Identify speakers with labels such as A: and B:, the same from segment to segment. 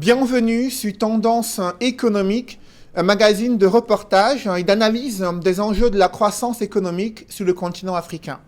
A: Bienvenue sur Tendance économique, un magazine de reportage et d'analyse des enjeux de la croissance économique sur le continent africain.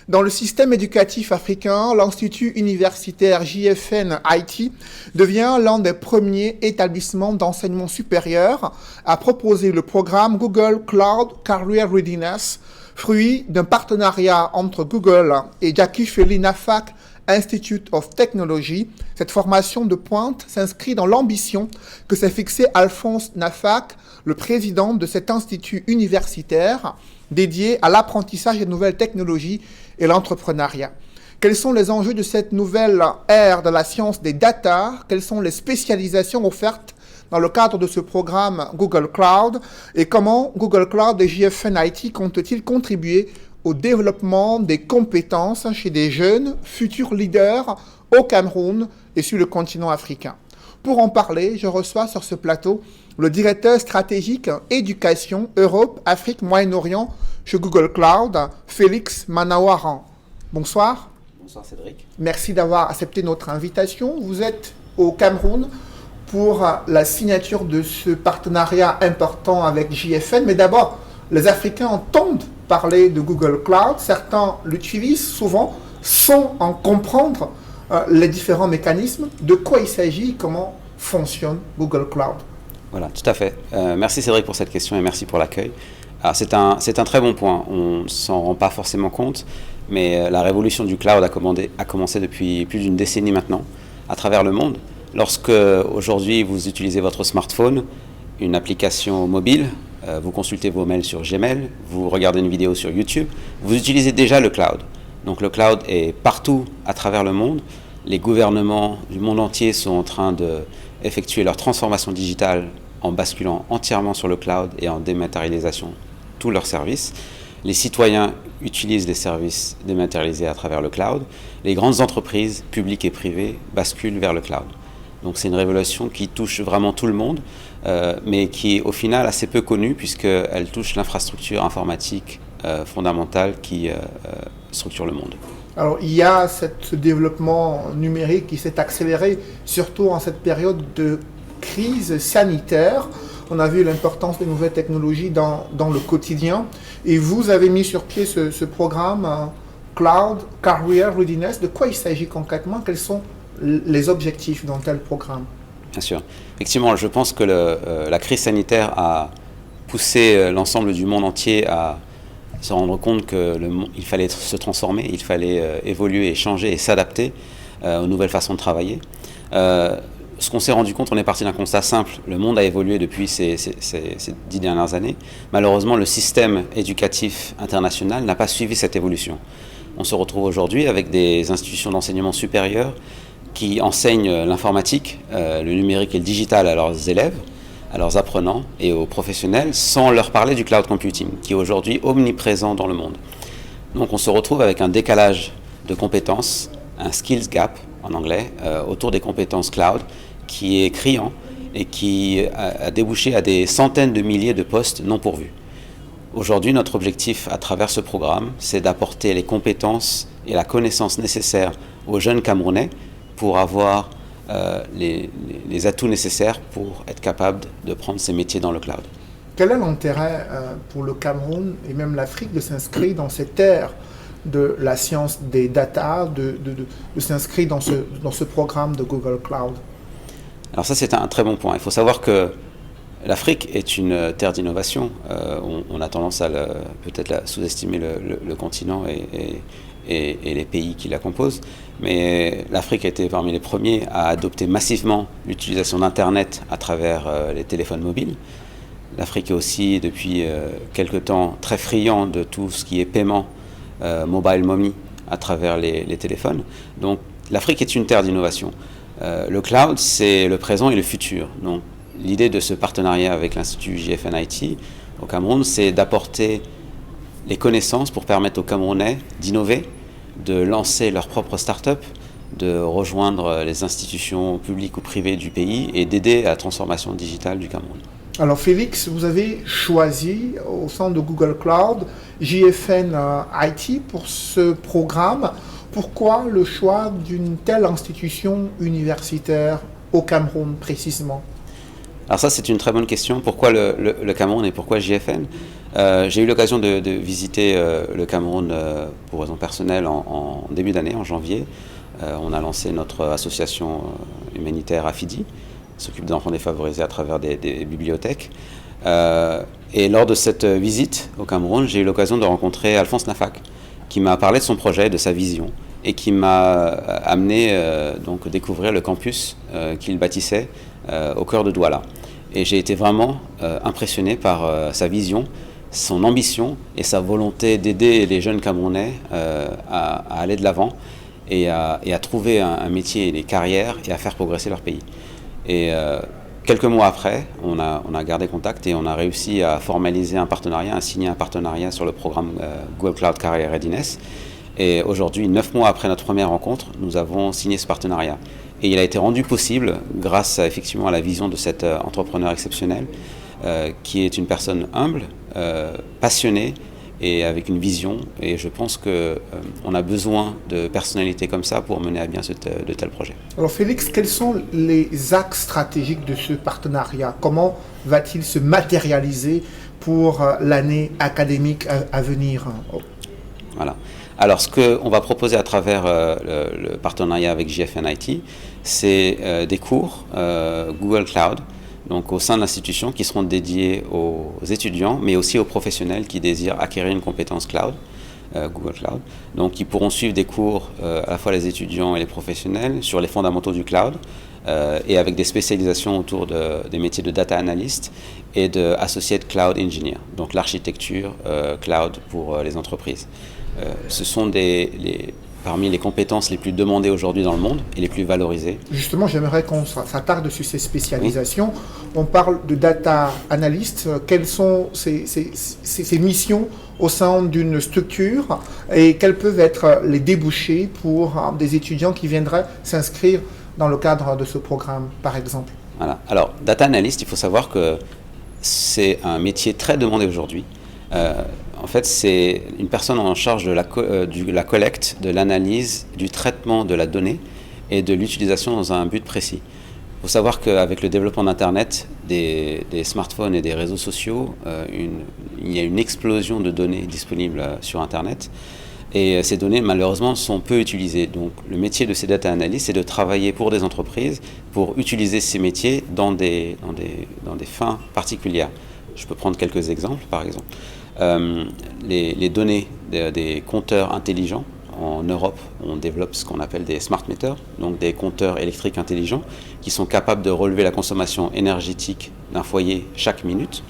A: Dans le système éducatif africain, l'Institut universitaire JFN IT devient l'un des premiers établissements d'enseignement supérieur à proposer le programme Google Cloud Career Readiness, fruit d'un partenariat entre Google et Jackie Felly NAFAC Institute of Technology. Cette formation de pointe s'inscrit dans l'ambition que s'est fixée Alphonse NAFAC, le président de cet institut universitaire dédié à l'apprentissage des nouvelles technologies et l'entrepreneuriat. Quels sont les enjeux de cette nouvelle ère de la science des data? Quelles sont les spécialisations offertes dans le cadre de ce programme Google Cloud? Et comment Google Cloud et JFN IT comptent-ils contribuer au développement des compétences chez des jeunes futurs leaders au Cameroun et sur le continent africain? Pour en parler, je reçois sur ce plateau le directeur stratégique éducation Europe, Afrique, Moyen-Orient chez Google Cloud, Félix Manawaran. Bonsoir.
B: Bonsoir Cédric.
A: Merci d'avoir accepté notre invitation. Vous êtes au Cameroun pour la signature de ce partenariat important avec JFN. Mais d'abord, les Africains entendent parler de Google Cloud. Certains l'utilisent souvent sans en comprendre les différents mécanismes. De quoi il s'agit, comment fonctionne Google Cloud?
B: Voilà, tout à fait. Merci Cédric pour cette question et merci pour l'accueil. Alors c'est un très bon point. On ne s'en rend pas forcément compte, mais la révolution du cloud a commencé depuis plus d'une décennie maintenant à travers le monde. Lorsque aujourd'hui vous utilisez votre smartphone, une application mobile, vous consultez vos mails sur Gmail, vous regardez une vidéo sur YouTube, vous utilisez déjà le cloud. Donc le cloud est partout à travers le monde. Les gouvernements du monde entier sont en train d'effectuer leur transformation digitale en basculant entièrement sur le cloud et en dématérialisation tous leurs services. Les citoyens utilisent des services dématérialisés à travers le cloud. Les grandes entreprises, publiques et privées, basculent vers le cloud. Donc c'est une révolution qui touche vraiment tout le monde, mais qui est au final assez peu connue puisqu'elle touche l'infrastructure informatique fondamentale qui structure le monde.
A: Alors il y a ce développement numérique qui s'est accéléré, surtout en cette période de crise sanitaire. On a vu l'importance des nouvelles technologies dans le quotidien. Et vous avez mis sur pied ce programme Cloud Career Readiness. De quoi il s'agit concrètement? Quels sont les objectifs dans tel programme?
B: Bien sûr. Effectivement, je pense que la crise sanitaire a poussé l'ensemble du monde entier à se rendre compte qu'il fallait se transformer, il fallait évoluer et changer et s'adapter aux nouvelles façons de travailler. Ce qu'on s'est rendu compte, on est parti d'un constat simple. Le monde a évolué depuis ces 10 dernières années. Malheureusement, le système éducatif international n'a pas suivi cette évolution. On se retrouve aujourd'hui avec des institutions d'enseignement supérieur qui enseignent l'informatique, le numérique et le digital à leurs élèves, à leurs apprenants et aux professionnels, sans leur parler du cloud computing, qui est aujourd'hui omniprésent dans le monde. Donc on se retrouve avec un décalage de compétences, un skills gap en anglais, autour des compétences cloud, qui est criant et qui a débouché à des centaines de milliers de postes non pourvus. Aujourd'hui, notre objectif à travers ce programme, c'est d'apporter les compétences et la connaissance nécessaires aux jeunes Camerounais pour avoir les atouts nécessaires pour être capable de prendre ces métiers dans le cloud.
A: Quel est l'intérêt pour le Cameroun et même l'Afrique de s'inscrire dans cette ère de la science des data, de s'inscrire dans ce programme de Google Cloud?
B: Alors ça, c'est un très bon point. Il faut savoir que l'Afrique est une terre d'innovation. On a tendance à peut-être sous-estimer le continent et les pays qui la composent. Mais l'Afrique a été parmi les premiers à adopter massivement l'utilisation d'Internet à travers les téléphones mobiles. L'Afrique est aussi, depuis quelque temps, très friand de tout ce qui est paiement mobile money à travers les téléphones. Donc l'Afrique est une terre d'innovation. Le cloud, c'est le présent et le futur. Donc l'idée de ce partenariat avec l'Institut JFN IT au Cameroun, c'est d'apporter les connaissances pour permettre aux Camerounais d'innover, de lancer leur propre start-up, de rejoindre les institutions publiques ou privées du pays et d'aider à la transformation digitale du Cameroun.
A: Alors Félix, vous avez choisi au sein de Google Cloud JFN IT pour ce programme. Pourquoi le choix d'une telle institution universitaire au Cameroun précisément?
B: Alors ça, c'est une très bonne question. Pourquoi le Cameroun et pourquoi JFN? J'ai eu l'occasion de visiter le Cameroun pour raison personnelle en début d'année, en janvier. On a lancé notre association humanitaire AFIDI, qui s'occupe des enfants défavorisés à travers des bibliothèques. Et lors de cette visite au Cameroun, j'ai eu l'occasion de rencontrer Alphonse Nafak, qui m'a parlé de son projet, de sa vision, et qui m'a amené donc découvrir le campus qu'il bâtissait au cœur de Douala. Et j'ai été vraiment impressionné par sa vision, son ambition et sa volonté d'aider les jeunes Camerounais à aller de l'avant et à trouver un métier et des carrières et à faire progresser leur pays. Et quelques mois après, on a gardé contact et on a réussi à formaliser un partenariat, à signer un partenariat sur le programme Google Cloud Career Readiness. Et aujourd'hui, 9 mois après notre première rencontre, nous avons signé ce partenariat. Et il a été rendu possible grâce effectivement à la vision de cet entrepreneur exceptionnel qui est une personne humble, passionnée et avec une vision. Et je pense qu'on a besoin de personnalités comme ça pour mener à bien de tels projets.
A: Alors Félix, quels sont les axes stratégiques de ce partenariat? Comment va-t-il se matérialiser pour l'année académique à venir?
B: Voilà. Alors, ce qu'on va proposer à travers le partenariat avec JFN IT, c'est des cours Google Cloud, donc au sein de l'institution, qui seront dédiés aux étudiants, mais aussi aux professionnels qui désirent acquérir une compétence cloud, Google Cloud. Donc, ils pourront suivre des cours, à la fois les étudiants et les professionnels, sur les fondamentaux du cloud, et avec des spécialisations autour des métiers de data analyst et de associate cloud engineer, donc l'architecture cloud pour les entreprises. Ce sont parmi les compétences les plus demandées aujourd'hui dans le monde et les plus valorisées.
A: Justement, j'aimerais qu'on s'attarde sur ces spécialisations. Oui. On parle de data analyst. Quelles sont ces missions au sein d'une structure et quels peuvent être les débouchés pour des étudiants qui viendraient s'inscrire dans le cadre de ce programme, par exemple?
B: Voilà. Alors, data analyst, il faut savoir que c'est un métier très demandé aujourd'hui. En fait, c'est une personne en charge de la collecte, de l'analyse, du traitement de la donnée et de l'utilisation dans un but précis. Il faut savoir qu'avec le développement d'Internet, des smartphones et des réseaux sociaux, il y a une explosion de données disponibles sur Internet. Et ces données, malheureusement, sont peu utilisées. Donc, le métier de ces data analysts, c'est de travailler pour des entreprises pour utiliser ces métiers dans des fins particulières. Je peux prendre quelques exemples, par exemple. Les données des compteurs intelligents. En Europe, on développe ce qu'on appelle des smart meters, donc des compteurs électriques intelligents qui sont capables de relever la consommation énergétique d'un foyer chaque minute.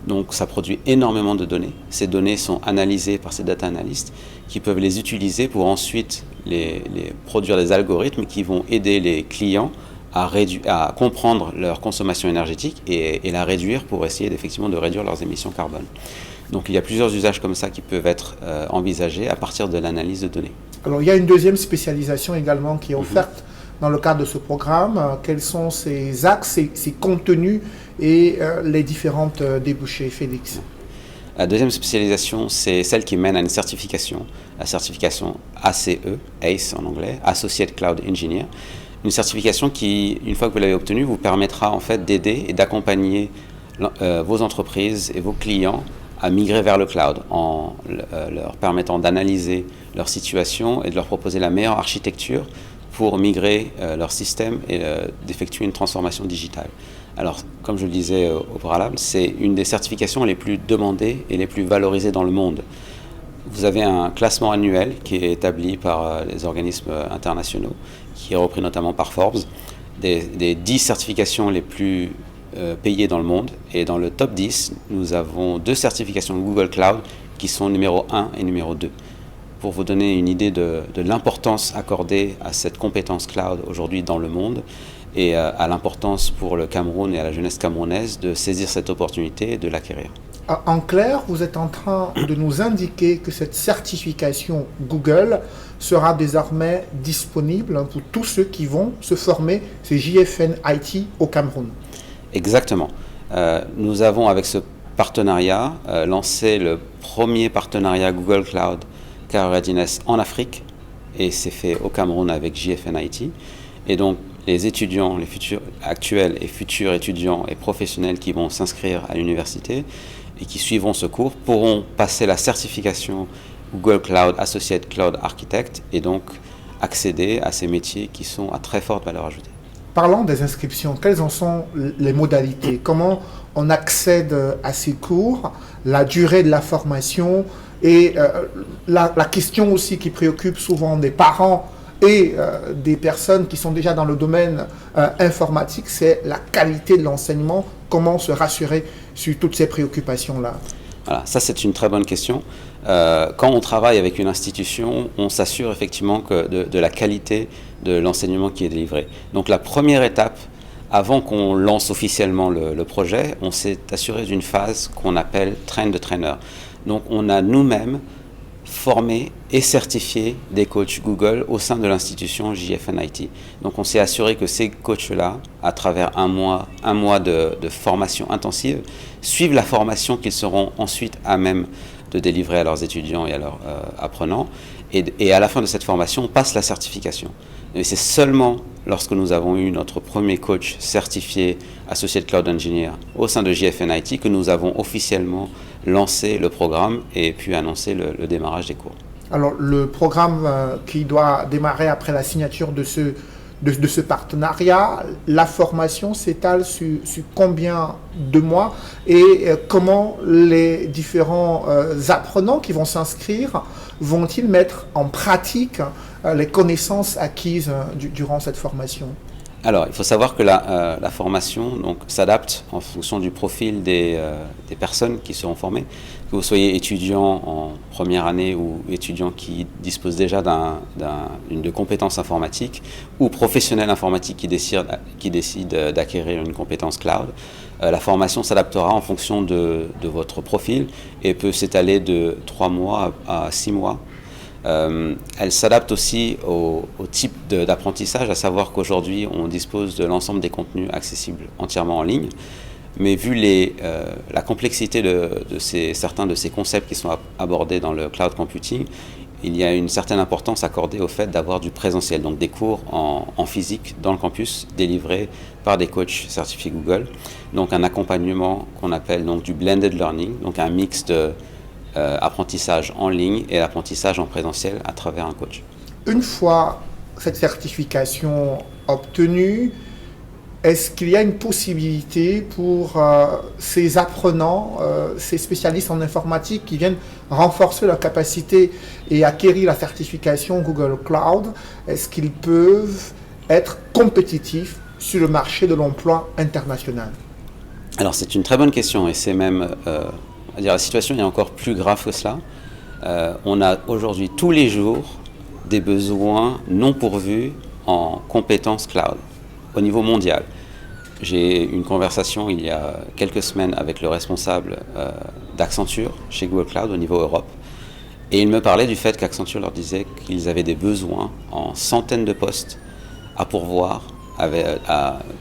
B: Donc ça produit énormément de données. Ces données sont analysées par ces data analysts qui peuvent les utiliser pour ensuite les produire des algorithmes qui vont aider les clients à comprendre leur consommation énergétique et la réduire pour essayer effectivement de réduire leurs émissions carbone. Donc il y a plusieurs usages comme ça qui peuvent être envisagés à partir de l'analyse de données.
A: Alors il y a une deuxième spécialisation également qui est offerte dans le cadre de ce programme. Quels sont ces axes, ces contenus et les différentes débouchés, Félix?
B: La deuxième spécialisation, c'est celle qui mène à une certification, la certification ACE en anglais, Associate Cloud Engineer. Une certification qui, une fois que vous l'avez obtenue, vous permettra en fait d'aider et d'accompagner vos entreprises et vos clients à migrer vers le cloud en leur permettant d'analyser leur situation et de leur proposer la meilleure architecture pour migrer leur système et d'effectuer une transformation digitale. Alors, comme je le disais au préalable, c'est une des certifications les plus demandées et les plus valorisées dans le monde. Vous avez un classement annuel qui est établi par les organismes internationaux, qui est repris notamment par Forbes, des 10 certifications les plus payées dans le monde. Et dans le top 10, nous avons 2 certifications Google Cloud qui sont numéro 1 et numéro 2. Pour vous donner une idée de l'importance accordée à cette compétence cloud aujourd'hui dans le monde et à l'importance pour le Cameroun et à la jeunesse camerounaise de saisir cette opportunité et de l'acquérir.
A: En clair, vous êtes en train de nous indiquer que cette certification Google sera désormais disponible pour tous ceux qui vont se former chez JFN IT au Cameroun.
B: Exactement. Nous avons avec ce partenariat lancé le premier partenariat Google Cloud Career Readiness en Afrique et c'est fait au Cameroun avec JFN IT. Et donc les étudiants, les futurs actuels et futurs étudiants et professionnels qui vont s'inscrire à l'université et qui suivront ce cours pourront passer la certification Google Cloud Associate Cloud Architect et donc accéder à ces métiers qui sont à très forte valeur ajoutée.
A: Parlons des inscriptions. Quelles en sont les modalités? Comment on accède à ces cours? La durée de la formation et la question aussi qui préoccupe souvent des parents et des personnes qui sont déjà dans le domaine informatique, c'est la qualité de l'enseignement. Comment se rassurer sur toutes ces préoccupations-là?
B: Voilà, ça c'est une très bonne question. Quand on travaille avec une institution, on s'assure effectivement de la qualité de l'enseignement qui est délivré. Donc la première étape, avant qu'on lance officiellement le projet, on s'est assuré d'une phase qu'on appelle Train the Trainer. Donc on a nous-mêmes formé et certifié des coachs Google au sein de l'institution JFNIT. Donc on s'est assuré que ces coachs-là, à travers un mois de formation intensive, suivent la formation qu'ils seront ensuite à même de délivrer à leurs étudiants et à leurs apprenants. Et à la fin de cette formation, on passe la certification. Et c'est seulement lorsque nous avons eu notre premier coach certifié Associate Cloud Engineer au sein de JFNIT que nous avons officiellement lancé le programme et pu annoncer le démarrage des cours.
A: Alors, le programme qui doit démarrer après la signature de ce partenariat, la formation s'étale sur combien de mois et comment les différents apprenants qui vont s'inscrire vont-ils mettre en pratique les connaissances acquises durant cette formation?
B: Alors, il faut savoir que la formation s'adapte en fonction du profil des personnes qui seront formées. Que vous soyez étudiant en première année ou étudiant qui dispose déjà de compétences informatiques ou professionnel informatique qui décide d'acquérir une compétence cloud, la formation s'adaptera en fonction de votre profil et peut s'étaler de 3 mois à 6 mois. Elle s'adapte aussi au type d'apprentissage, à savoir qu'aujourd'hui on dispose de l'ensemble des contenus accessibles entièrement en ligne, mais vu la complexité de certains de ces concepts qui sont abordés dans le cloud computing, il y a une certaine importance accordée au fait d'avoir du présentiel, donc des cours en physique dans le campus délivrés par des coachs certifiés Google, donc un accompagnement qu'on appelle donc du blended learning, donc un mix de apprentissage en ligne et apprentissage en présentiel à travers un coach.
A: Une fois cette certification obtenue, est-ce qu'il y a une possibilité pour ces apprenants, ces spécialistes en informatique qui viennent renforcer leur capacité et acquérir la certification Google Cloud, est-ce qu'ils peuvent être compétitifs sur le marché de l'emploi international?
B: Alors c'est une très bonne question et c'est même... la situation est encore plus grave que cela. On a aujourd'hui tous les jours des besoins non pourvus en compétences cloud au niveau mondial. J'ai eu une conversation il y a quelques semaines avec le responsable d'Accenture chez Google Cloud au niveau Europe. Et il me parlait du fait qu'Accenture leur disait qu'ils avaient des besoins en centaines de postes à pourvoir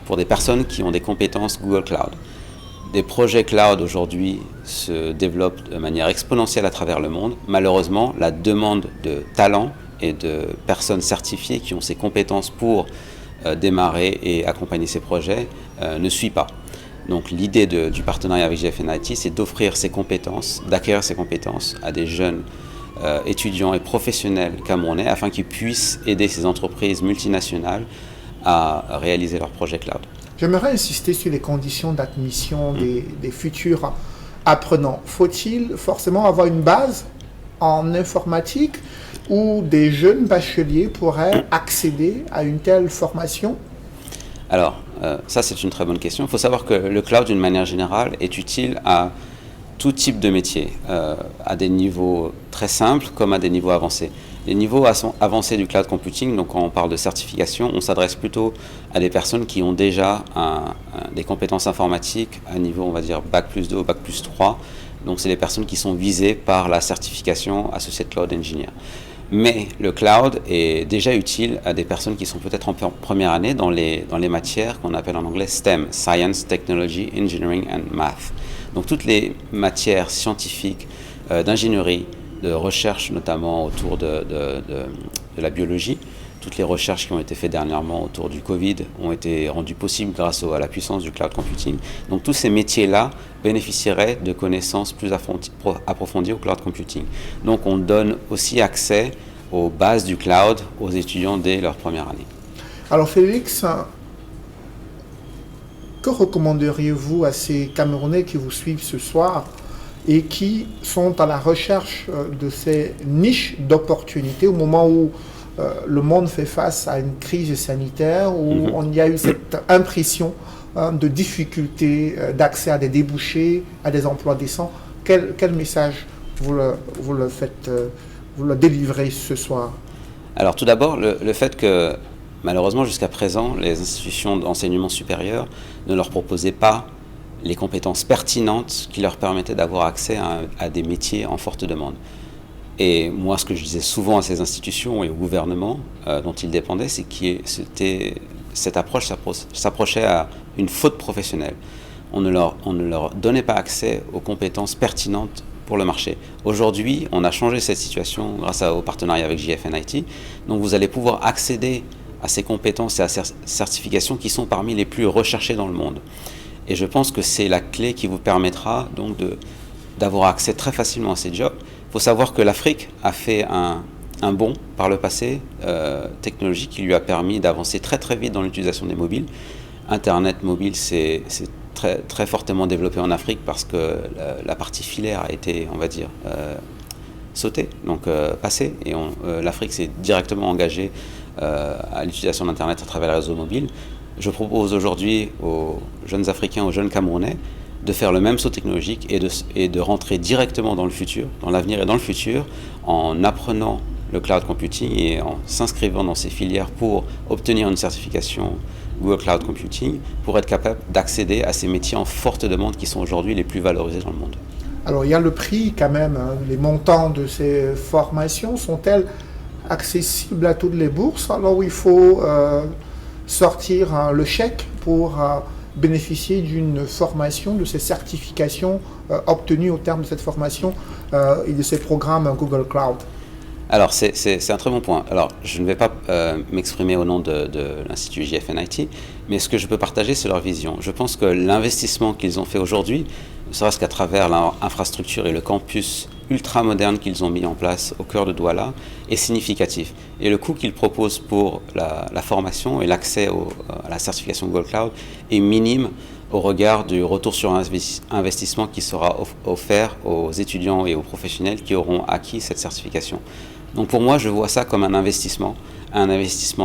B: pour des personnes qui ont des compétences Google Cloud. Des projets cloud aujourd'hui se développent de manière exponentielle à travers le monde. Malheureusement, la demande de talents et de personnes certifiées qui ont ces compétences pour démarrer et accompagner ces projets ne suit pas. Donc l'idée du partenariat avec JFNIT, c'est d'offrir ces compétences, d'acquérir ces compétences à des jeunes étudiants et professionnels camerounais afin qu'ils puissent aider ces entreprises multinationales à réaliser leurs projets cloud.
A: J'aimerais insister sur les conditions d'admission des futurs apprenants. Faut-il forcément avoir une base en informatique ou des jeunes bacheliers pourraient accéder à une telle formation?
B: Alors, ça c'est une très bonne question. Il faut savoir que le cloud, d'une manière générale, est utile à tout type de métier, à des niveaux très simples comme à des niveaux avancés. Les niveaux avancés du cloud computing, donc quand on parle de certification, on s'adresse plutôt à des personnes qui ont déjà des compétences informatiques à niveau, on va dire, Bac+2 ou Bac+3. Donc c'est les personnes qui sont visées par la certification Associate Cloud Engineer. Mais le cloud est déjà utile à des personnes qui sont peut-être en première année dans les matières qu'on appelle en anglais STEM, Science, Technology, Engineering and Math. Donc toutes les matières scientifiques, d'ingénierie, de recherche notamment autour de la biologie, toutes les recherches qui ont été faites dernièrement autour du Covid ont été rendues possibles grâce à la puissance du cloud computing. Donc tous ces métiers-là bénéficieraient de connaissances plus approfondies au cloud computing. Donc on donne aussi accès aux bases du cloud aux étudiants dès leur première année.
A: Alors Félix, que recommanderiez-vous à ces Camerounais qui vous suivent ce soir et qui sont à la recherche de ces niches d'opportunités au moment où le monde fait face à une crise sanitaire, où on y a eu cette impression de difficulté d'accès à des débouchés, à des emplois décents? Quel message vous le délivrez ce soir?
B: Alors tout d'abord, le fait que malheureusement jusqu'à présent, les institutions d'enseignement supérieur ne leur proposaient pas les compétences pertinentes qui leur permettaient d'avoir accès à des métiers en forte demande. Et moi, ce que je disais souvent à ces institutions et au gouvernement dont ils dépendaient, c'est que cette approche s'approchait à une faute professionnelle. On ne leur donnait pas accès aux compétences pertinentes pour le marché. Aujourd'hui, on a changé cette situation grâce au partenariat avec JFNIT. Donc vous allez pouvoir accéder à ces compétences et à ces certifications qui sont parmi les plus recherchées dans le monde. Et je pense que c'est la clé qui vous permettra donc d'avoir accès très facilement à ces jobs. Il faut savoir que l'Afrique a fait un bond par le passé technologique qui lui a permis d'avancer très très vite dans l'utilisation des mobiles. Internet mobile, c'est très, très fortement développé en Afrique parce que la partie filaire a été, on va dire, sautée, donc passée. Et l'Afrique s'est directement engagée à l'utilisation d'Internet à travers les réseaux mobiles. Je propose aujourd'hui aux jeunes Africains, aux jeunes Camerounais, de faire le même saut technologique et de rentrer directement dans le futur, dans l'avenir et dans le futur, en apprenant le cloud computing et en s'inscrivant dans ces filières pour obtenir une certification Google Cloud Computing, pour être capable d'accéder à ces métiers en forte demande qui sont aujourd'hui les plus valorisés dans le monde.
A: Alors il y a le prix quand même, hein. Les montants de ces formations sont-elles accessibles à toutes les bourses, alors il faut sortir le chèque pour bénéficier d'une formation, de ces certifications obtenues au terme de cette formation et de ces programmes Google Cloud?
B: Alors, c'est un très bon point. Alors, je ne vais pas m'exprimer au nom de l'Institut JFNIT, mais ce que je peux partager, c'est leur vision. Je pense que l'investissement qu'ils ont fait aujourd'hui, ne serait-ce qu'à travers leur infrastructure et le campus ultra moderne qu'ils ont mis en place au cœur de Douala, est significatif. Et le coût qu'ils proposent pour la formation et l'accès à la certification Google Cloud est minime au regard du retour sur investissement qui sera offert aux étudiants et aux professionnels qui auront acquis cette certification. Donc pour moi, je vois ça comme un investissement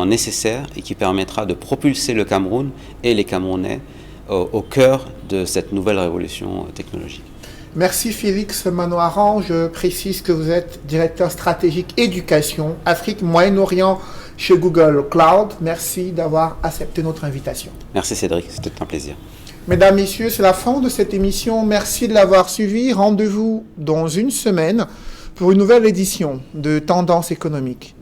B: nécessaire et qui permettra de propulser le Cameroun et les Camerounais au cœur de cette nouvelle révolution technologique.
A: Merci Félix Manoaran. Je précise que vous êtes directeur stratégique éducation Afrique Moyen-Orient chez Google Cloud. Merci d'avoir accepté notre invitation.
B: Merci Cédric, c'était un plaisir.
A: Mesdames, Messieurs, c'est la fin de cette émission. Merci de l'avoir suivi. Rendez-vous dans une semaine pour une nouvelle édition de Tendance économique.